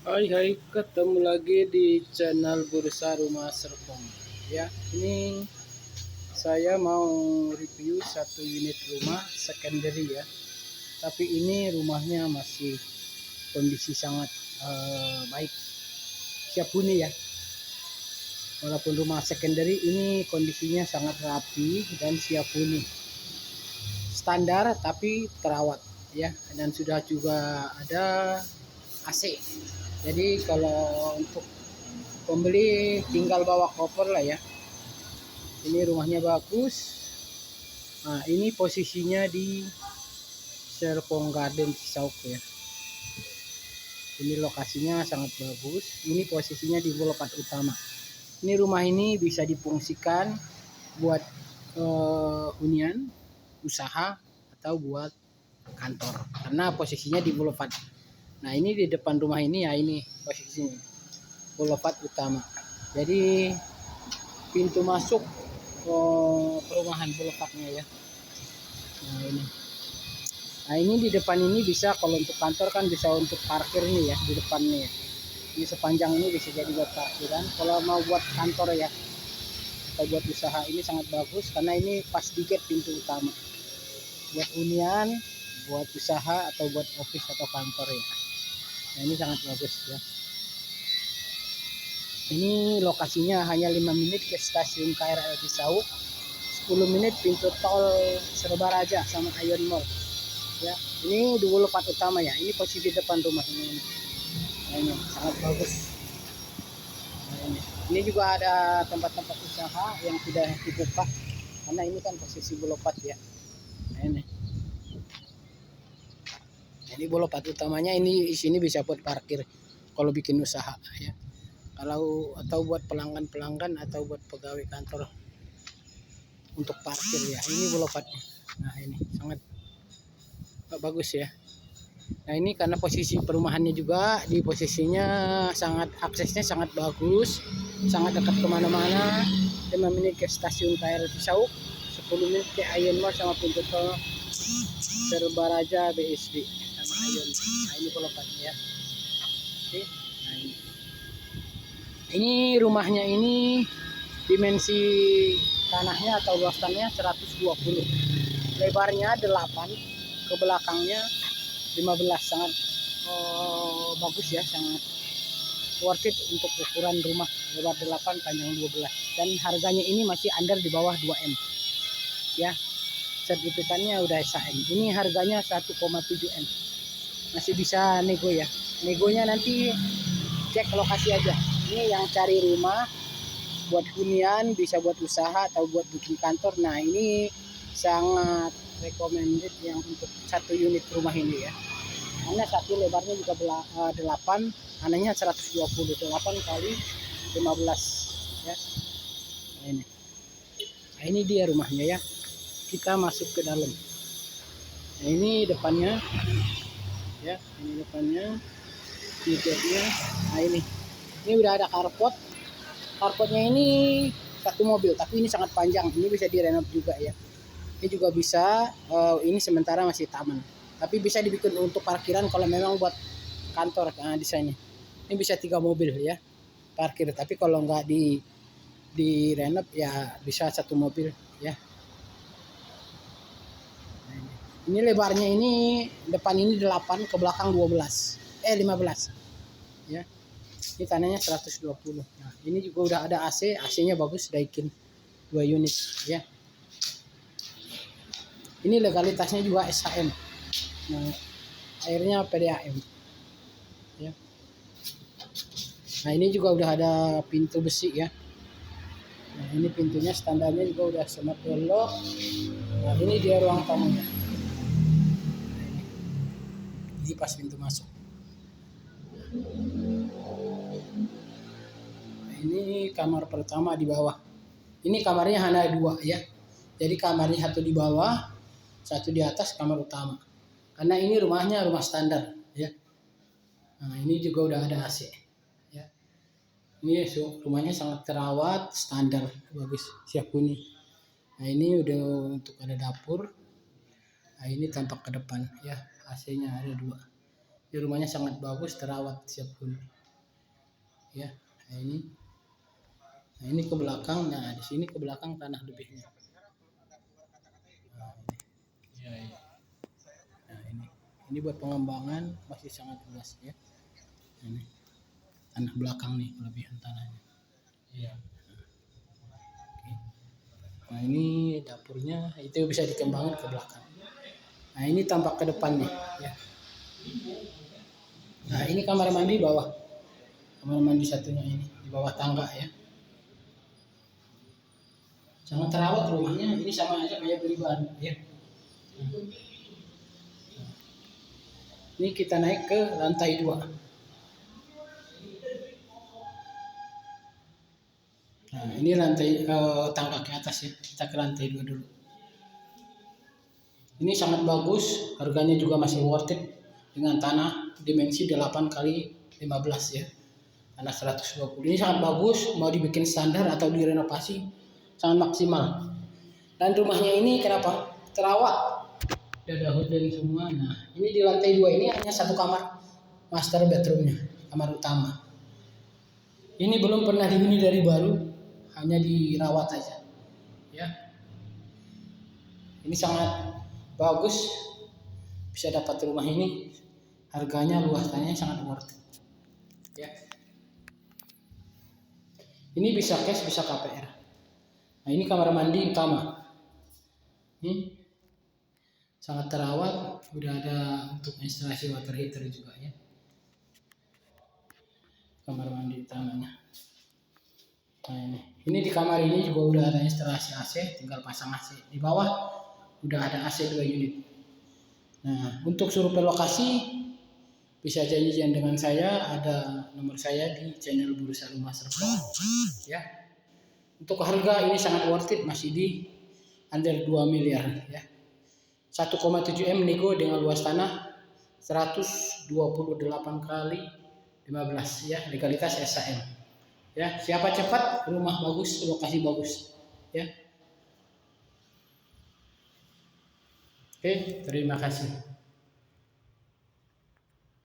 Hai, ketemu lagi di channel Bursa Rumah Serpong. Ya, ini saya mau review satu unit rumah secondary ya. Tapi ini rumahnya masih kondisi sangat baik, siap huni ya. Walaupun rumah secondary ini kondisinya sangat rapi dan siap huni. Standar tapi terawat ya, dan sudah juga ada AC. Jadi kalau untuk pembeli tinggal bawa koper lah ya. Ini rumahnya bagus. Nah, ini posisinya di Serpong Garden Cisauk ya. Ini lokasinya sangat bagus. Ini posisinya di Boulevard Utama. Ini rumah ini bisa difungsikan buat hunian, usaha, atau buat kantor. Karena posisinya di Boulevard. Nah, ini di depan rumah ini ya, ini posisinya Boulevard Utama. Jadi pintu masuk perumahan Boulevardnya ya. Nah ini di depan ini bisa, kalau untuk kantor kan bisa untuk parkir nih ya, di depan nih ya. Ini sepanjang ini bisa jadi buat parkiran. Kalau mau buat kantor ya atau buat usaha, ini sangat bagus karena ini pas di gate pintu utama. Buat hunian, buat usaha atau buat office atau kantor ya. Nah ini sangat bagus ya. Ini lokasinya hanya 5 menit ke stasiun KRL Cisauk, 10 menit pintu tol Serbaraja sama Ion Mall. Ya, ini di Boulevard Utama ya. Ini posisi depan rumah ini. Nah, ini sangat bagus. Nah, ini juga ada tempat-tempat usaha yang sudah dibuka karena ini kan posisi Boulevard ya. Nah, ini Boulevard utamanya, ini di sini bisa buat parkir kalau bikin usaha ya. Kalau atau buat pelanggan-pelanggan atau buat pegawai kantor untuk parkir ya. Ini Boulevardnya. Nah, ini sangat bagus ya. Nah ini karena posisi perumahannya juga di posisinya sangat, aksesnya sangat bagus, sangat dekat kemana-mana. 5 menit ke stasiun KRL Cisauk, 10 menit ke Ion Mall sama pintu tol Serbaraja BSD sama Ion. Nah ini lokasinya ya. Oke. Nah, ini rumahnya ini dimensi tanahnya atau luas tanahnya 120, lebarnya 8, ke belakangnya 15, sangat bagus ya, sangat worth it untuk ukuran rumah, lebar 8 panjang 12, dan harganya ini masih under di bawah 2M ya. Sertifikatnya udah SHM. Ini harganya 1,7M, masih bisa nego ya. Negonya nanti cek lokasi aja. Ini yang cari rumah buat hunian, bisa buat usaha atau buat bikin kantor. Nah ini sangat recommended yang untuk satu unit rumah ini ya. Karena satu lebarnya juga 8, anehnya 120, 8 kali 15 ya. Nah ini dia rumahnya ya. Kita masuk ke dalam. Nah ini depannya ya, ini depannya, ini gate-nya. Nah ini udah ada carport. Carportnya ini satu mobil, tapi ini sangat panjang. Ini bisa direnov juga ya. Ini juga bisa, ini sementara masih taman, tapi bisa dibikin untuk parkiran kalau memang buat kantor. Nah di sini ini bisa 3 mobil ya parkir, tapi kalau nggak di renov ya bisa 1 mobil ya. Ini lebarnya ini depan ini 8, ke belakang 15 ya. Ini tanahnya 120. Nah ini juga udah ada AC, AC-nya bagus, Daikin 2 unit ya. Ini legalitasnya juga SHM. Nah, airnya PDAM ya. Nah ini juga udah ada pintu besi ya. Nah ini pintunya standarnya juga udah smart door lock. Nah ini dia ruang tamunya. Ini pas pintu masuk. Nah, ini kamar pertama di bawah. Ini kamarnya hanya 2 ya. Jadi kamarnya 1 di bawah, 1 di atas, kamar utama. Karena ini rumahnya rumah standar ya. Nah ini juga udah ada AC ya. Ini rumahnya sangat terawat, standar, bagus, siap huni. Nah ini udah untuk ada dapur. Nah ini tampak ke depan ya, AC-nya ada 2. Di rumahnya sangat bagus, terawat siap huni. Ya, nah ini ke belakang. Nah, di sini ke belakang tanah lebihnya. Nah, ini. Ya, ya. Nah, ini buat pengembangan masih sangat luas ya. Ini tanah belakang nih, kelebihan tanahnya. Iya. Oke. Nah, ini dapurnya, itu bisa dikembangkan ke belakang. Nah, ini tampak ke depan nih ya. Nah, ini kamar mandi bawah. Kamar mandi satunya ini di bawah tangga ya. Sangat terawat rumahnya. Ini sama aja kayak beli baru ya. Ini kita naik ke lantai 2. Nah, ini lantai tangga ke atas ya. Kita ke lantai 2 dulu. Ini sangat bagus, harganya juga masih worth it dengan tanah dimensi 8 kali 15 ya. Tanah 120. Ini sangat bagus, mau dibikin standar atau direnovasi sangat maksimal. Dan rumahnya ini kenapa? Terawat. Ada hotel semua. Nah, ini di lantai 2 ini hanya satu kamar master bedroomnya, kamar utama. Ini belum pernah dihuni dari baru, hanya dirawat aja. Ya. Ini sangat bagus, bisa dapat rumah ini, harganya luas tanahnya sangat worth it. Ya. Ini bisa cash, bisa KPR. Nah, ini kamar mandi utama. Ini sangat terawat, udah ada untuk instalasi water heater juga ya. Kamar mandi utamanya. Nah, ini di kamar ini juga udah ada instalasi AC, tinggal pasang AC. Di bawah udah ada AC 2 unit. Nah, untuk survei lokasi bisa janjian dengan saya, ada nomor saya di channel Bursa Rumah Serpong ya. Untuk harga ini sangat worth it, masih di under 2 miliar ya. 1,7 M nego dengan luas tanah 128 kali 15 ya, legalitas SHM. Ya, siapa cepat, rumah bagus, lokasi bagus ya. Oke, terima kasih.